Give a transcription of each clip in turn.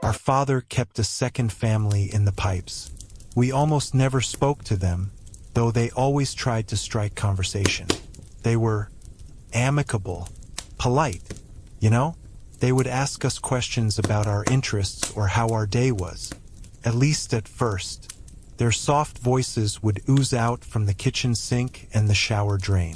Our father kept a second family in the pipes. We almost never spoke to them, though they always tried to strike conversation. They were amicable, polite, you know? They would ask us questions about our interests or how our day was. At least at first. Their soft voices would ooze out from the kitchen sink and the shower drain.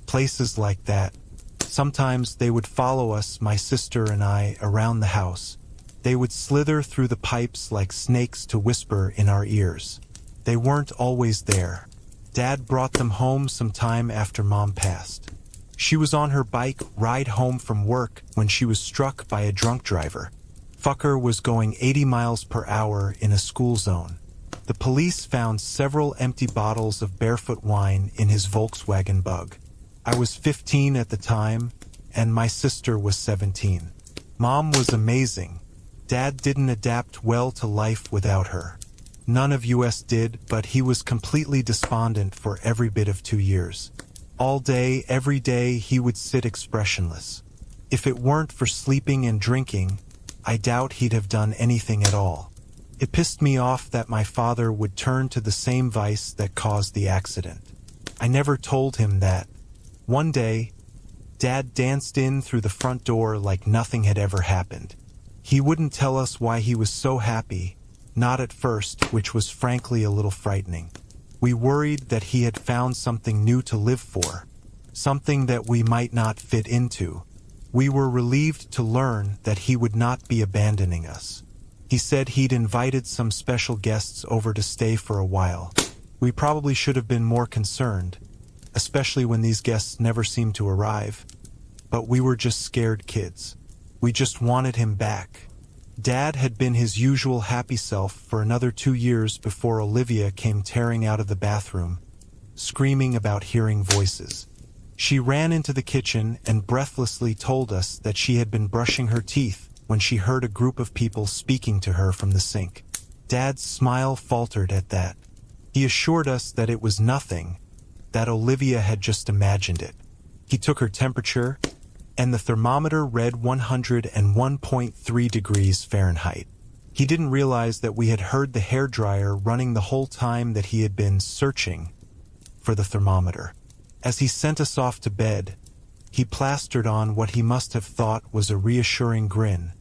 Places like that. Sometimes they would follow us, my sister and I, around the house. They would slither through the pipes like snakes to whisper in our ears. They weren't always there. Dad brought them home some time after Mom passed. She was on her bike ride home from work when she was struck by a drunk driver. Fucker was going 80 miles per hour in a school zone. The police found several empty bottles of barefoot wine in his Volkswagen Bug. I was 15 at the time, and my sister was 17. Mom was amazing. Dad didn't adapt well to life without her. None of us did, but he was completely despondent for every bit of 2 years. All day, every day, he would sit expressionless. If it weren't for sleeping and drinking, I doubt he'd have done anything at all. It pissed me off that my father would turn to the same vice that caused the accident. I never told him that. One day, Dad danced in through the front door like nothing had ever happened. He wouldn't tell us why he was so happy, not at first, which was frankly a little frightening. We worried that he had found something new to live for, something that we might not fit into. We were relieved to learn that he would not be abandoning us. He said he'd invited some special guests over to stay for a while. We probably should have been more concerned, especially when these guests never seemed to arrive. But we were just scared kids. We just wanted him back. Dad had been his usual happy self for another 2 years before Olivia came tearing out of the bathroom, screaming about hearing voices. She ran into the kitchen and breathlessly told us that she had been brushing her teeth when she heard a group of people speaking to her from the sink. Dad's smile faltered at that. He assured us that it was nothing, that Olivia had just imagined it. He took her temperature, and the thermometer read 101.3 degrees Fahrenheit. He didn't realize that we had heard the hairdryer running the whole time that he had been searching for the thermometer. As he sent us off to bed, he plastered on what he must have thought was a reassuring grin,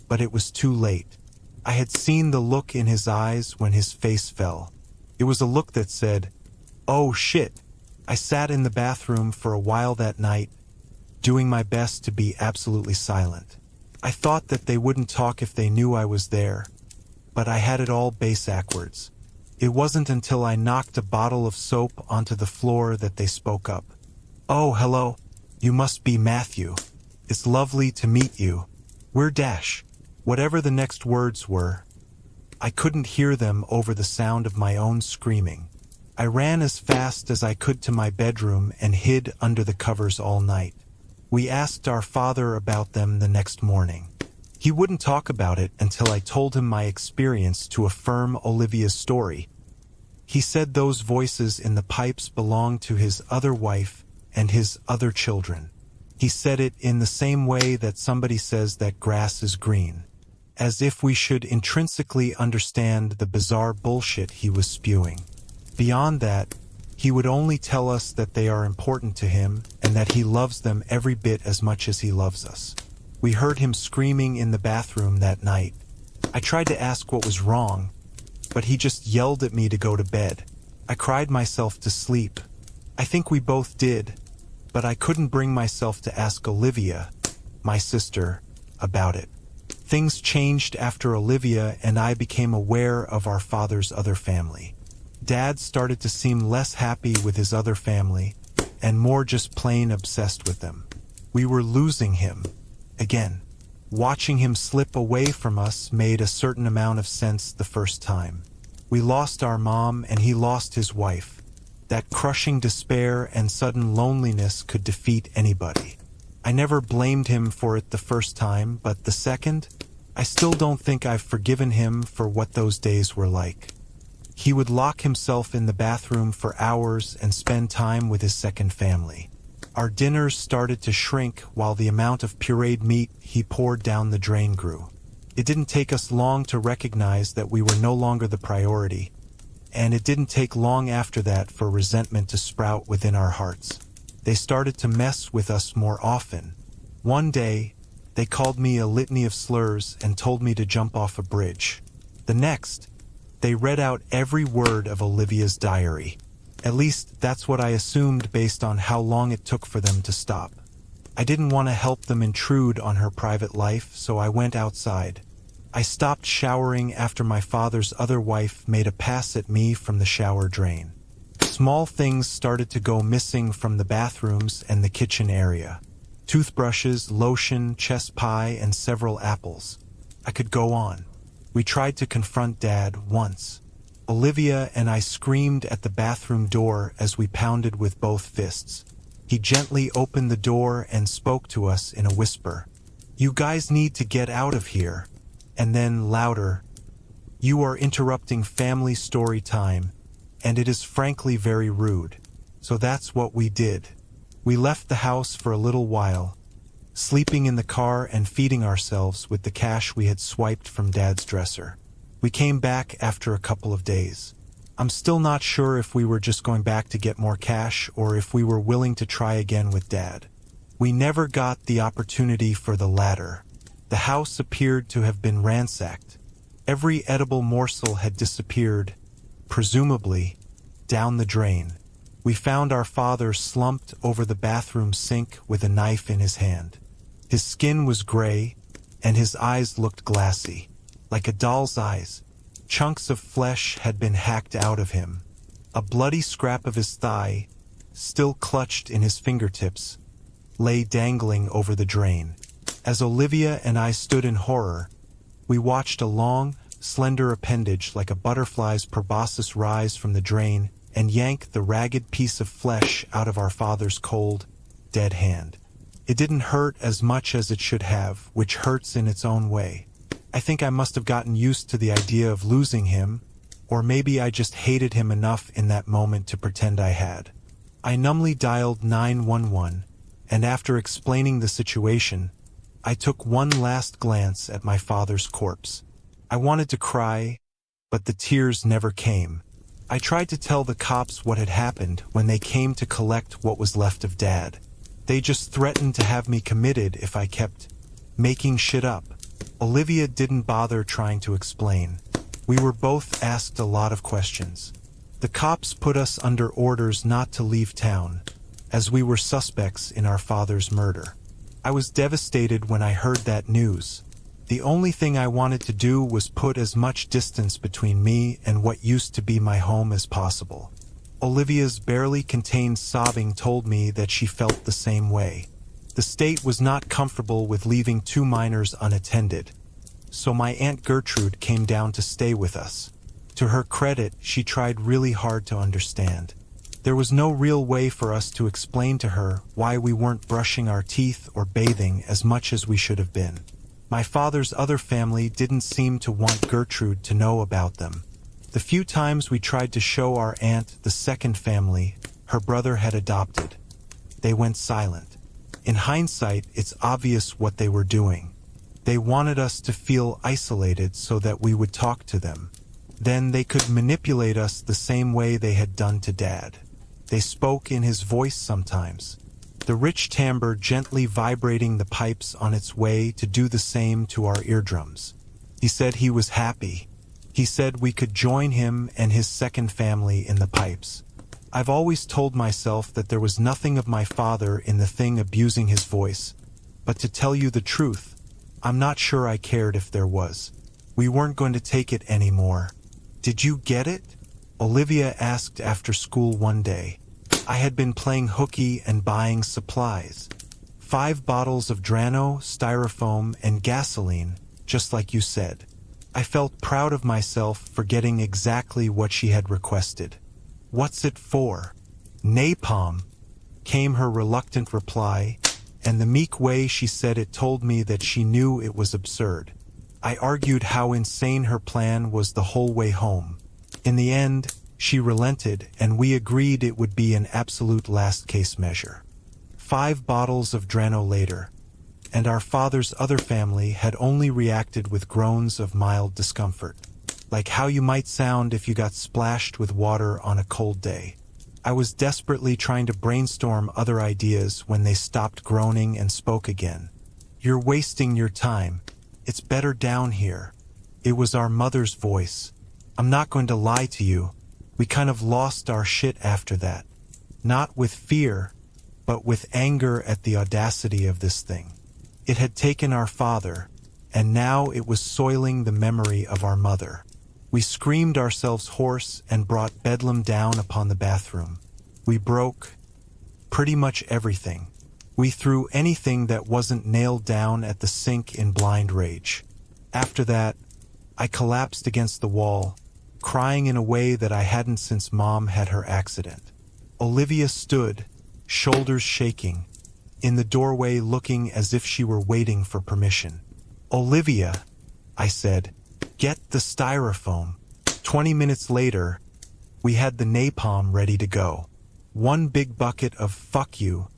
but it was too late. I had seen the look in his eyes when his face fell. It was a look that said, "Oh shit." I sat in the bathroom for a while that night, doing my best to be absolutely silent. I thought that they wouldn't talk if they knew I was there, but I had it all backwards. It wasn't until I knocked a bottle of soap onto the floor that they spoke up. "Oh, hello. You must be Matthew. It's lovely to meet you. We're Dash." Whatever the next words were, I couldn't hear them over the sound of my own screaming. I ran as fast as I could to my bedroom and hid under the covers all night. We asked our father about them the next morning. He wouldn't talk about it until I told him my experience to affirm Olivia's story. He said those voices in the pipes belonged to his other wife and his other children. He said it in the same way that somebody says that grass is green, as if we should intrinsically understand the bizarre bullshit he was spewing. Beyond that, he would only tell us that they are important to him and that he loves them every bit as much as he loves us. We heard him screaming in the bathroom that night. I tried to ask what was wrong, but he just yelled at me to go to bed. I cried myself to sleep. I think we both did, but I couldn't bring myself to ask Olivia, my sister, about it. Things changed after Olivia and I became aware of our father's other family. Dad started to seem less happy with his other family, and more just plain obsessed with them. We were losing him, again. Watching him slip away from us made a certain amount of sense the first time. We lost our mom and he lost his wife. That crushing despair and sudden loneliness could defeat anybody. I never blamed him for it the first time, but the second, I still don't think I've forgiven him for what those days were like. He would lock himself in the bathroom for hours and spend time with his second family. Our dinners started to shrink while the amount of pureed meat he poured down the drain grew. It didn't take us long to recognize that we were no longer the priority, and it didn't take long after that for resentment to sprout within our hearts. They started to mess with us more often. One day, they called me a litany of slurs and told me to jump off a bridge. The next, they read out every word of Olivia's diary. At least, that's what I assumed based on how long it took for them to stop. I didn't want to help them intrude on her private life, so I went outside. I stopped showering after my father's other wife made a pass at me from the shower drain. Small things started to go missing from the bathrooms and the kitchen area. Toothbrushes, lotion, chess pie, and several apples. I could go on. We tried to confront Dad once. Olivia and I screamed at the bathroom door as we pounded with both fists. He gently opened the door and spoke to us in a whisper. "You guys need to get out of here." And then louder, "You are interrupting family story time, and it is frankly very rude." So that's what we did. We left the house for a little while, sleeping in the car and feeding ourselves with the cash we had swiped from Dad's dresser. We came back after a couple of days. I'm still not sure if we were just going back to get more cash or if we were willing to try again with Dad. We never got the opportunity for the latter. The house appeared to have been ransacked. Every edible morsel had disappeared, presumably, down the drain. We found our father slumped over the bathroom sink with a knife in his hand. His skin was gray, and his eyes looked glassy, like a doll's eyes. Chunks of flesh had been hacked out of him. A bloody scrap of his thigh, still clutched in his fingertips, lay dangling over the drain. As Olivia and I stood in horror, we watched a long, slender appendage like a butterfly's proboscis rise from the drain and yank the ragged piece of flesh out of our father's cold, dead hand. It didn't hurt as much as it should have, which hurts in its own way. I think I must have gotten used to the idea of losing him, or maybe I just hated him enough in that moment to pretend I had. I numbly dialed 911, and after explaining the situation, I took one last glance at my father's corpse. I wanted to cry, but the tears never came. I tried to tell the cops what had happened when they came to collect what was left of Dad. They just threatened to have me committed if I kept making shit up. Olivia didn't bother trying to explain. We were both asked a lot of questions. The cops put us under orders not to leave town, as we were suspects in our father's murder. I was devastated when I heard that news. The only thing I wanted to do was put as much distance between me and what used to be my home as possible. Olivia's barely contained sobbing told me that she felt the same way. The state was not comfortable with leaving 2 minors unattended, so my Aunt Gertrude came down to stay with us. To her credit, she tried really hard to understand. There was no real way for us to explain to her why we weren't brushing our teeth or bathing as much as we should have been. My father's other family didn't seem to want Gertrude to know about them. The few times we tried to show our aunt the second family her brother had adopted, they went silent. In hindsight, it's obvious what they were doing. They wanted us to feel isolated so that we would talk to them. Then they could manipulate us the same way they had done to Dad. They spoke in his voice sometimes, the rich timbre gently vibrating the pipes on its way to do the same to our eardrums. He said he was happy. He said we could join him and his second family in the pipes. I've always told myself that there was nothing of my father in the thing abusing his voice, but to tell you the truth, I'm not sure I cared if there was. We weren't going to take it anymore. Did you get it? Olivia asked after school one day. I had been playing hooky and buying supplies. 5 bottles of Drano, styrofoam, and gasoline, just like you said. I felt proud of myself for getting exactly what she had requested. What's it for? Napalm, came her reluctant reply, and the meek way she said it told me that she knew it was absurd. I argued how insane her plan was the whole way home. In the end, she relented, and we agreed it would be an absolute last-case measure. 5 bottles of Drano later. and our father's other family had only reacted with groans of mild discomfort, like how you might sound if you got splashed with water on a cold day. I was desperately trying to brainstorm other ideas when they stopped groaning and spoke again. "You're wasting your time. It's better down here." It was our mother's voice. I'm not going to lie to you. We kind of lost our shit after that. Not with fear, but with anger at the audacity of this thing. It had taken our father, and now it was soiling the memory of our mother. We screamed ourselves hoarse and brought bedlam down upon the bathroom. We broke pretty much everything. We threw anything that wasn't nailed down at the sink in blind rage. After that, I collapsed against the wall, crying in a way that I hadn't since Mom had her accident. Olivia stood, shoulders shaking, in the doorway looking as if she were waiting for permission. "Olivia," I said, "get the styrofoam." 20 minutes later, we had the napalm ready to go. One big bucket of "fuck you"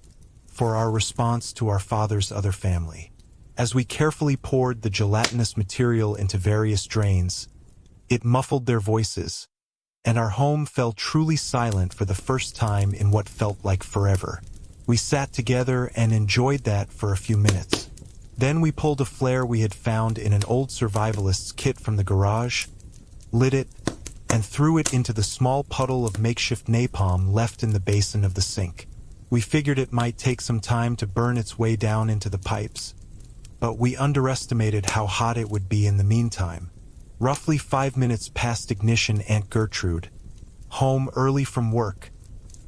for our response to our father's other family. As we carefully poured the gelatinous material into various drains, it muffled their voices, and our home fell truly silent for the first time in what felt like forever. We sat together and enjoyed that for a few minutes. Then we pulled a flare we had found in an old survivalist's kit from the garage, lit it, and threw it into the small puddle of makeshift napalm left in the basin of the sink. We figured it might take some time to burn its way down into the pipes, but we underestimated how hot it would be in the meantime. Roughly 5 minutes past ignition, Aunt Gertrude, home early from work,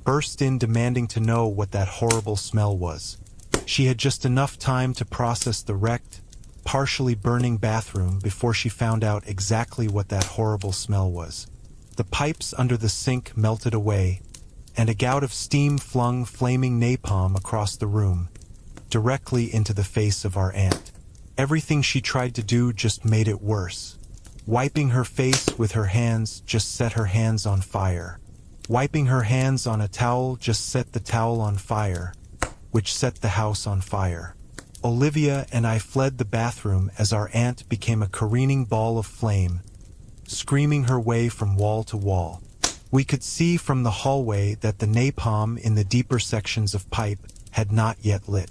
burst in demanding to know what that horrible smell was. She had just enough time to process the wrecked, partially burning bathroom before she found out exactly what that horrible smell was. The pipes under the sink melted away, and a gout of steam flung flaming napalm across the room, directly into the face of our aunt. Everything she tried to do just made it worse. Wiping her face with her hands just set her hands on fire. Wiping her hands on a towel just set the towel on fire, which set the house on fire. Olivia and I fled the bathroom as our aunt became a careening ball of flame, screaming her way from wall to wall. We could see from the hallway that the napalm in the deeper sections of pipe had not yet lit.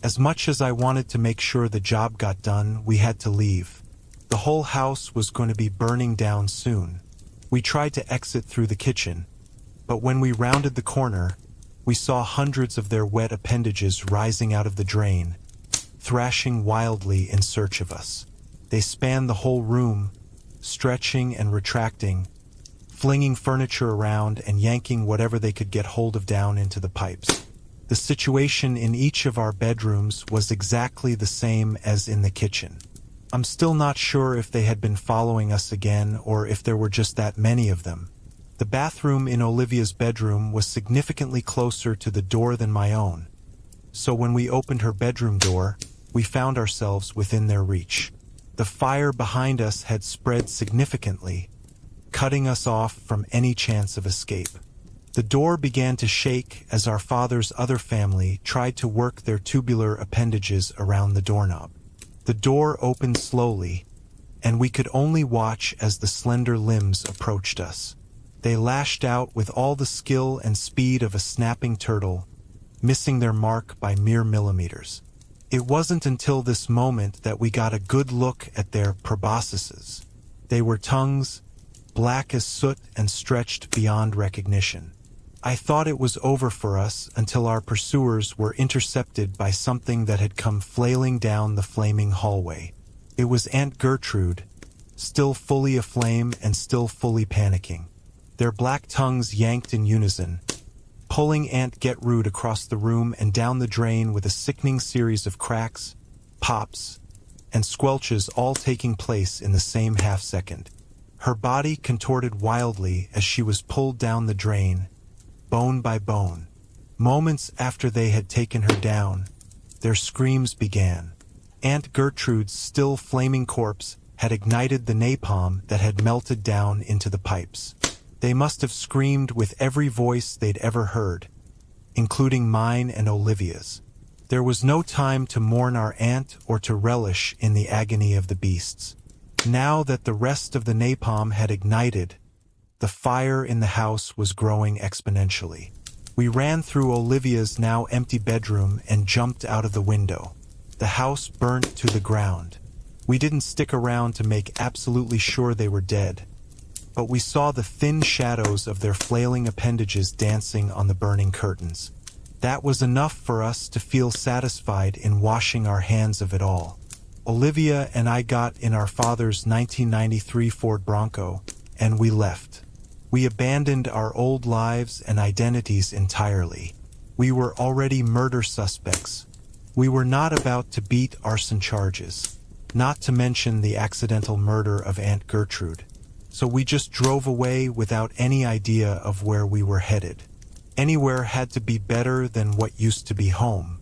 As much as I wanted to make sure the job got done, we had to leave. The whole house was going to be burning down soon. We tried to exit through the kitchen, but when we rounded the corner, we saw hundreds of their wet appendages rising out of the drain, thrashing wildly in search of us. They spanned the whole room, stretching and retracting, flinging furniture around and yanking whatever they could get hold of down into the pipes. The situation in each of our bedrooms was exactly the same as in the kitchen. I'm still not sure if they had been following us again or if there were just that many of them. The bathroom in Olivia's bedroom was significantly closer to the door than my own, so when we opened her bedroom door, we found ourselves within their reach. The fire behind us had spread significantly, cutting us off from any chance of escape. The door began to shake as our father's other family tried to work their tubular appendages around the doorknob. The door opened slowly, and we could only watch as the slender limbs approached us. They lashed out with all the skill and speed of a snapping turtle, missing their mark by mere millimeters. It wasn't until this moment that we got a good look at their proboscises. They were tongues, black as soot and stretched beyond recognition. I thought it was over for us until our pursuers were intercepted by something that had come flailing down the flaming hallway. It was Aunt Gertrude, still fully aflame and still fully panicking. Their black tongues yanked in unison, pulling Aunt Gertrude across the room and down the drain with a sickening series of cracks, pops, and squelches all taking place in the same half-second. Her body contorted wildly as she was pulled down the drain, bone by bone. Moments after they had taken her down, their screams began. Aunt Gertrude's still flaming corpse had ignited the napalm that had melted down into the pipes. They must have screamed with every voice they'd ever heard, including mine and Olivia's. There was no time to mourn our aunt or to relish in the agony of the beasts. Now that the rest of the napalm had ignited, the fire in the house was growing exponentially. We ran through Olivia's now empty bedroom and jumped out of the window. The house burnt to the ground. We didn't stick around to make absolutely sure they were dead, but we saw the thin shadows of their flailing appendages dancing on the burning curtains. That was enough for us to feel satisfied in washing our hands of it all. Olivia and I got in our father's 1993 Ford Bronco, and we left. We abandoned our old lives and identities entirely. We were already murder suspects. We were not about to beat arson charges, not to mention the accidental murder of Aunt Gertrude. So we just drove away without any idea of where we were headed. Anywhere had to be better than what used to be home.